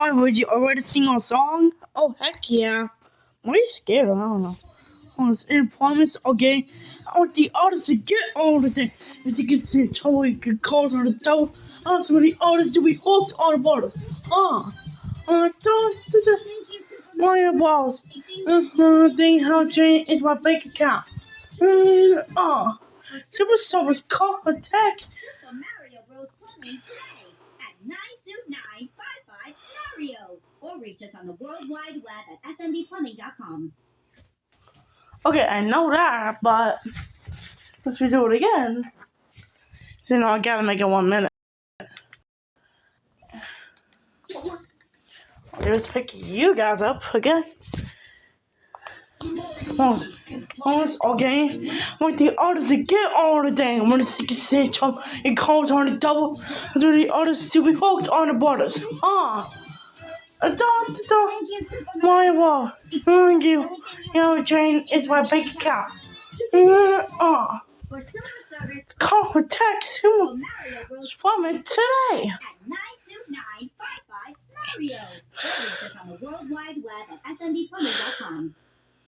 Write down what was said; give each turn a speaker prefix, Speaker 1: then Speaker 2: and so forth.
Speaker 1: Why would you already sing a song? Oh heck yeah. Why are you scared? I don't know. And promise, okay? I want the artists to get all the things. If you can see trouble, you can cause on the devil. Ask for the artists to be hooked on the borders. Don't my balls. Thing how Jane is my bank account. Super Stars call attack.
Speaker 2: Super Mario Bros. Plumbing today at 92955 Mario or reach us on the World Wide Web at smdplumbing.com.
Speaker 1: Okay, I know that, but if we do it again, so I gotta make it 1 minute. Let's pick you guys up again. Once again, with the artists to get all the thing. When the 60 chump, it calls on the double. That's where the artists to be hooked on the borders. My wall. Thank you. Train is my bank account. Call for text. From it today.
Speaker 2: At 92955 Mario or reach us on the World Wide Web at smdplumbing.com.